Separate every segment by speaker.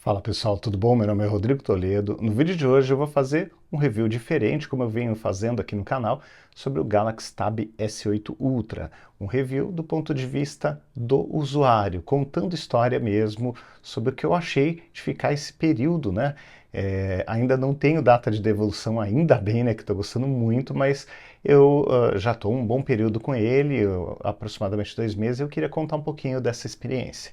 Speaker 1: Fala pessoal, tudo bom? Meu nome é Rodrigo Toledo. No vídeo de hoje eu vou fazer um review diferente, como eu venho fazendo aqui no canal, sobre o Galaxy Tab S8 Ultra. Um review do ponto de vista do usuário, contando história mesmo sobre o que eu achei de ficar esse período, né? Ainda não tenho data de devolução, ainda bem, né? Que estou gostando muito, mas eu já estou um bom período com ele, aproximadamente 2 meses, e eu queria contar um pouquinho dessa experiência.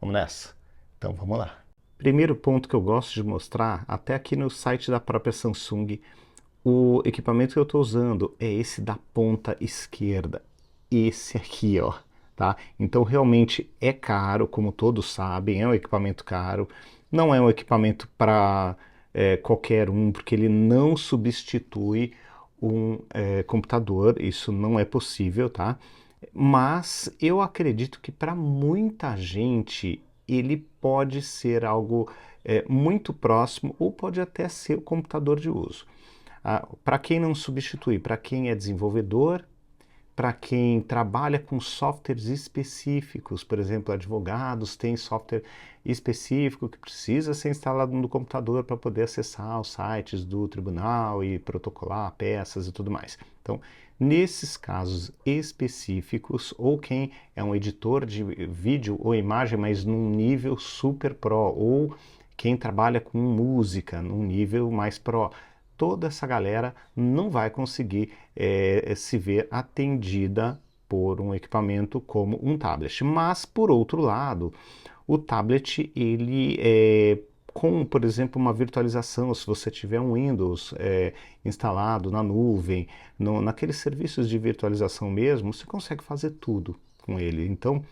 Speaker 1: Vamos nessa? Então vamos lá. Primeiro ponto que eu gosto de mostrar, até aqui no site da própria Samsung, o equipamento que eu estou usando é esse da ponta esquerda, esse aqui, ó, tá? Então realmente é caro, como todos sabem, é um equipamento caro, não é um equipamento para qualquer um, porque ele não substitui um computador, isso não é possível, tá? Mas eu acredito que para muita gente ele pode ser algo muito próximo ou pode até ser o computador de uso. Para quem não substitui, para quem é desenvolvedor, para quem trabalha com softwares específicos, por exemplo, advogados têm software específico que precisa ser instalado no computador para poder acessar os sites do tribunal e protocolar peças e tudo mais. Então, nesses casos específicos, ou quem é um editor de vídeo ou imagem, mas num nível super pro, ou quem trabalha com música num nível mais pro, toda essa galera não vai conseguir se ver atendida por um equipamento como um tablet. Mas, por outro lado, o tablet, ele com, por exemplo, uma virtualização, se você tiver um Windows instalado na nuvem, naqueles serviços de virtualização mesmo, você consegue fazer tudo com ele. Então,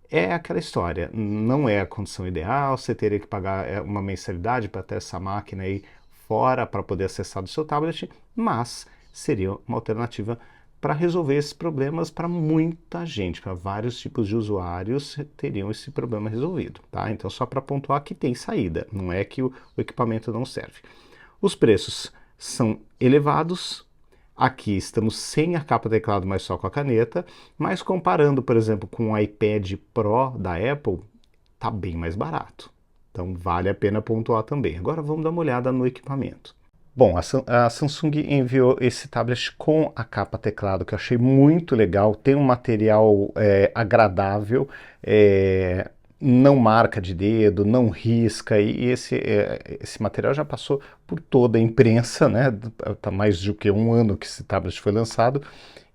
Speaker 1: é aquela história, não é a condição ideal, você teria que pagar uma mensalidade para ter essa máquina aí fora para poder acessar do seu tablet, mas seria uma alternativa para resolver esses problemas para muita gente, para vários tipos de usuários teriam esse problema resolvido, tá? Então só para pontuar que tem saída, não é que o equipamento não serve. Os preços são elevados. Aqui estamos sem a capa teclado, mas só com a caneta, mas comparando, por exemplo, com o iPad Pro da Apple, tá bem mais barato. Então vale a pena pontuar também. Agora vamos dar uma olhada no equipamento. Bom, a Samsung enviou esse tablet com a capa teclado, que eu achei muito legal. Tem um material agradável, não marca de dedo, não risca, e esse material já passou por toda a imprensa, né? Tá mais do que um ano que esse tablet foi lançado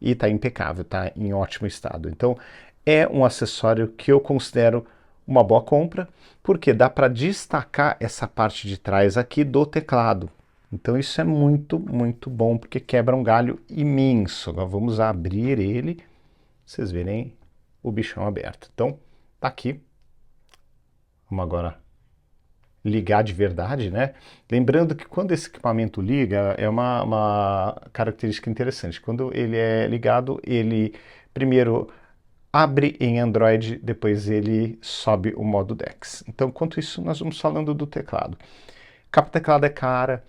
Speaker 1: e está impecável, está em ótimo estado. Então é um acessório que eu considero uma boa compra, porque dá para destacar essa parte de trás aqui do teclado. Então isso é muito, muito bom, porque quebra um galho imenso. Agora vamos abrir ele, vocês verem o bichão aberto. Então tá aqui. Vamos agora ligar de verdade, né? Lembrando que quando esse equipamento liga, é uma característica interessante. Quando ele é ligado, ele primeiro abre em Android, depois ele sobe o modo DeX. Então, enquanto isso, nós vamos falando do teclado. Capa teclado é cara,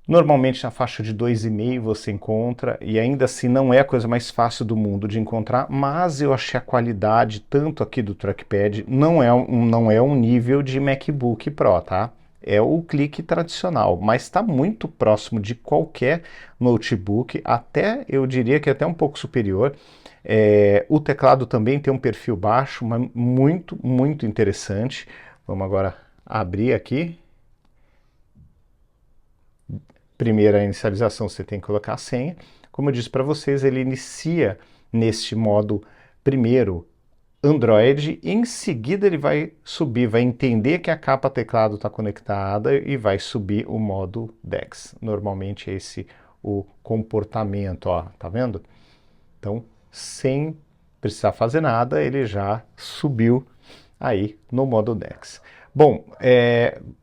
Speaker 1: normalmente na faixa de 2,5 você encontra, e ainda assim não é a coisa mais fácil do mundo de encontrar, mas eu achei a qualidade, tanto aqui do trackpad, não é um nível de MacBook Pro, tá? É o clique tradicional, mas está muito próximo de qualquer notebook, até eu diria que até um pouco superior. O teclado também tem um perfil baixo, mas muito, muito interessante. Vamos agora abrir aqui. Primeira inicialização você tem que colocar a senha. Como eu disse para vocês, ele inicia neste modo primeiro Android, em seguida ele vai subir, vai entender que a capa teclado está conectada e vai subir o modo DeX. Normalmente é esse o comportamento, ó, tá vendo? Então, sem precisar fazer nada, ele já subiu aí no modo DeX. Bom,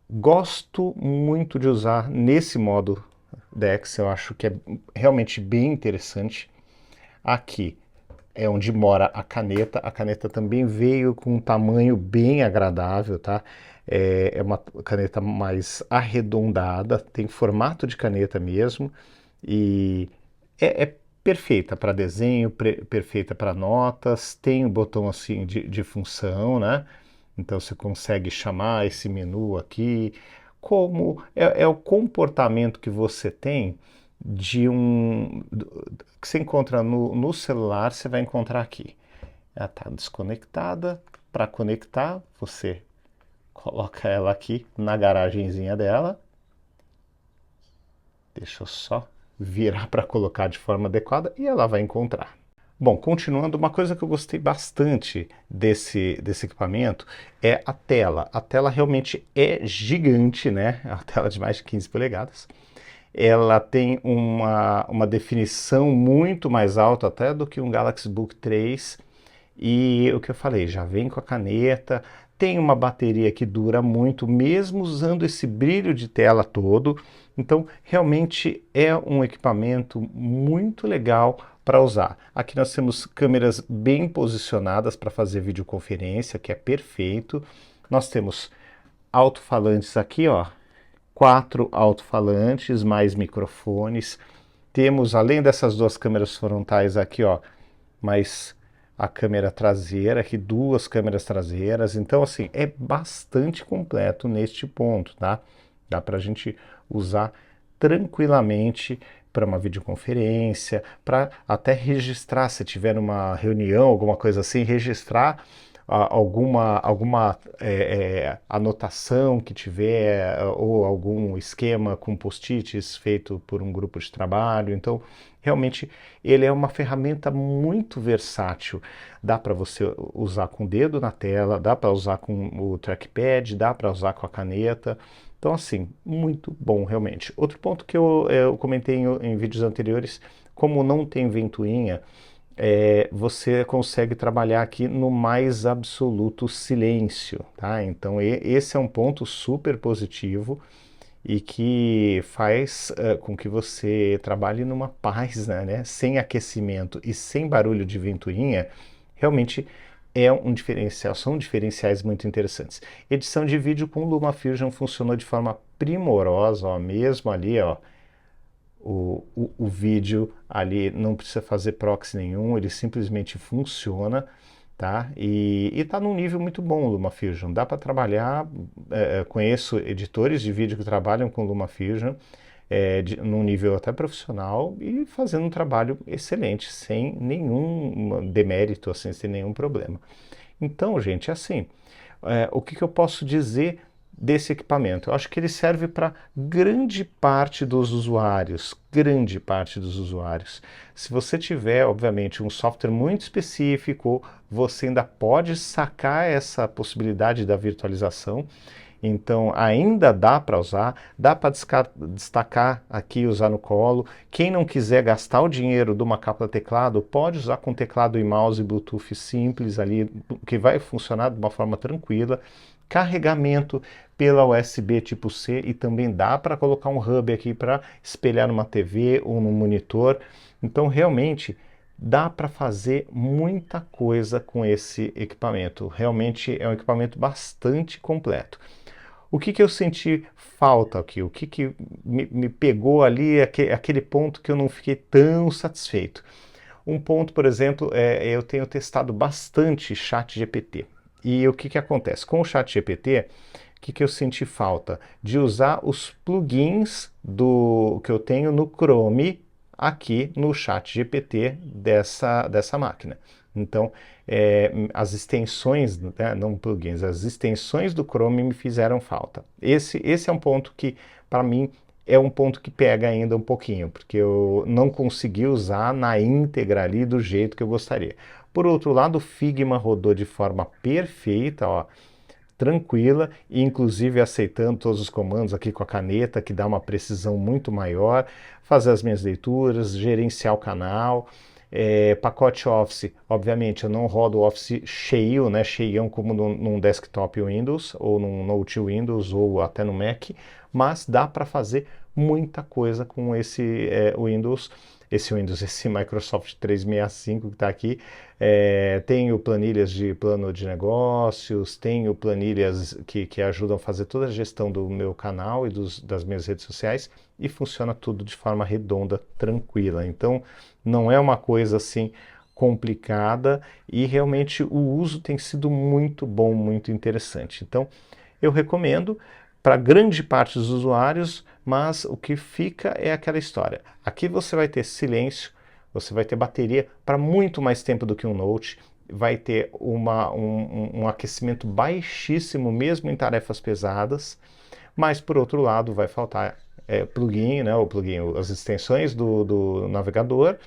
Speaker 1: gosto muito de usar nesse modo DeX, eu acho que é realmente bem interessante. Aqui é onde mora a caneta também veio com um tamanho bem agradável, tá? É uma caneta mais arredondada, tem formato de caneta mesmo, e é perfeita para desenho, perfeita para notas, tem um botão assim de função, né? Então você consegue chamar esse menu aqui, como é o comportamento que você tem que você encontra no celular, você vai encontrar aqui. Ela está desconectada. Para conectar, você coloca ela aqui na garagenzinha dela. Deixa eu só virar para colocar de forma adequada e ela vai encontrar. Bom, continuando, uma coisa que eu gostei bastante desse equipamento é a tela. A tela realmente é gigante, né? É uma tela de mais de 15 polegadas. Ela tem uma definição muito mais alta até do que um Galaxy Book 3. E o que eu falei, já vem com a caneta, tem uma bateria que dura muito, mesmo usando esse brilho de tela todo. Então, realmente é um equipamento muito legal para usar. Aqui nós temos câmeras bem posicionadas para fazer videoconferência, que é perfeito. Nós temos alto-falantes aqui, ó, 4 alto-falantes mais microfones. Temos, além dessas duas câmeras frontais aqui, ó, mais a câmera traseira, aqui 2 câmeras traseiras. Então, assim, é bastante completo neste ponto, tá? Dá para a gente usar tranquilamente para uma videoconferência, para até registrar, se tiver uma reunião, alguma coisa assim, registrar alguma anotação que tiver ou algum esquema com post-its feito por um grupo de trabalho. Então, realmente, ele é uma ferramenta muito versátil. Dá para você usar com o dedo na tela, dá para usar com o trackpad, dá para usar com a caneta. Então, assim, muito bom, realmente. Outro ponto que eu comentei em vídeos anteriores, como não tem ventoinha, você consegue trabalhar aqui no mais absoluto silêncio, tá? Então, esse é um ponto super positivo e que faz com que você trabalhe numa paz, né? Sem aquecimento e sem barulho de ventoinha, realmente é um diferencial, são diferenciais muito interessantes. Edição de vídeo com LumaFusion funcionou de forma primorosa, ó, mesmo ali, ó, o vídeo ali não precisa fazer proxy nenhum, ele simplesmente funciona, tá? E está num nível muito bom o LumaFusion, dá para trabalhar, conheço editores de vídeo que trabalham com LumaFusion, num nível até profissional e fazendo um trabalho excelente, sem nenhum demérito, assim, sem nenhum problema. Então, gente, assim, o que eu posso dizer desse equipamento? Eu acho que ele serve para grande parte dos usuários, grande parte dos usuários. Se você tiver, obviamente, um software muito específico, você ainda pode sacar essa possibilidade da virtualização. Então ainda dá para usar, dá para destacar aqui e usar no colo. Quem não quiser gastar o dinheiro de uma capa teclado, pode usar com teclado e mouse Bluetooth simples ali, que vai funcionar de uma forma tranquila. Carregamento pela USB tipo C e também dá para colocar um hub aqui para espelhar numa TV ou num monitor. Então realmente dá para fazer muita coisa com esse equipamento. Realmente é um equipamento bastante completo. O que eu senti falta aqui? O que me pegou ali, aquele ponto que eu não fiquei tão satisfeito? Um ponto, por exemplo, eu tenho testado bastante ChatGPT. E o que acontece? Com o ChatGPT, o que eu senti falta? De usar os plugins que eu tenho no Chrome aqui no ChatGPT dessa máquina. Então, as extensões, né, não plugins, as extensões do Chrome me fizeram falta. Esse é um ponto que, para mim, é um ponto que pega ainda um pouquinho, porque eu não consegui usar na íntegra ali do jeito que eu gostaria. Por outro lado, o Figma rodou de forma perfeita, ó, tranquila, e inclusive aceitando todos os comandos aqui com a caneta, que dá uma precisão muito maior, fazer as minhas leituras, gerenciar o canal. Pacote Office, obviamente eu não rodo o Office cheio, né, cheião como num desktop Windows, ou num Note Windows, ou até no Mac, mas dá para fazer muita coisa com esse esse Microsoft 365 que está aqui. Tenho planilhas de plano de negócios, tenho planilhas que ajudam a fazer toda a gestão do meu canal e das minhas redes sociais, e funciona tudo de forma redonda, tranquila. Então, não é uma coisa assim complicada e realmente o uso tem sido muito bom, muito interessante. Então, eu recomendo para grande parte dos usuários, mas o que fica é aquela história. Aqui você vai ter silêncio, você vai ter bateria para muito mais tempo do que um Note, vai ter um aquecimento baixíssimo mesmo em tarefas pesadas, mas por outro lado vai faltar plugin, né, as extensões do navegador,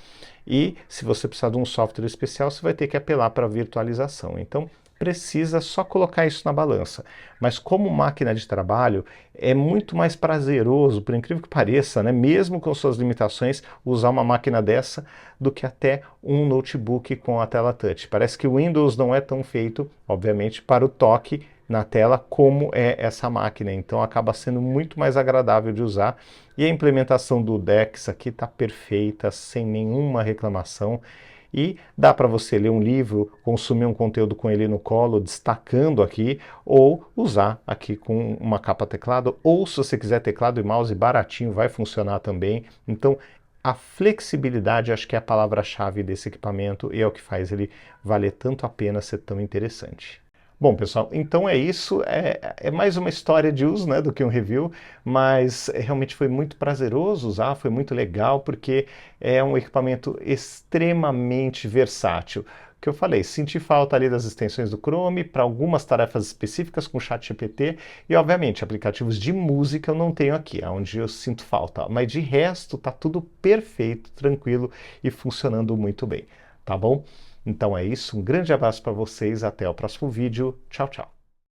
Speaker 1: e se você precisar de um software especial, você vai ter que apelar para a virtualização. Então, precisa só colocar isso na balança. Mas como máquina de trabalho, é muito mais prazeroso, por incrível que pareça, né, mesmo com suas limitações, usar uma máquina dessa do que até um notebook com a tela touch. Parece que o Windows não é tão feito, obviamente, para o toque na tela como é essa máquina, então acaba sendo muito mais agradável de usar, e a implementação do DeX aqui está perfeita, sem nenhuma reclamação, e dá para você ler um livro, consumir um conteúdo com ele no colo, destacando aqui, ou usar aqui com uma capa teclado, ou se você quiser teclado e mouse baratinho, vai funcionar também. Então, a flexibilidade acho que é a palavra-chave desse equipamento e é o que faz ele valer tanto a pena ser tão interessante. Bom, pessoal, então é isso. É mais uma história de uso, né, do que um review, mas realmente foi muito prazeroso usar, foi muito legal, porque é um equipamento extremamente versátil. Que eu falei, senti falta ali das extensões do Chrome para algumas tarefas específicas com o ChatGPT e, obviamente, aplicativos de música eu não tenho aqui, é onde eu sinto falta. Mas de resto, tá tudo perfeito, tranquilo e funcionando muito bem, tá bom? Então é isso, um grande abraço para vocês, até o próximo vídeo, tchau, tchau!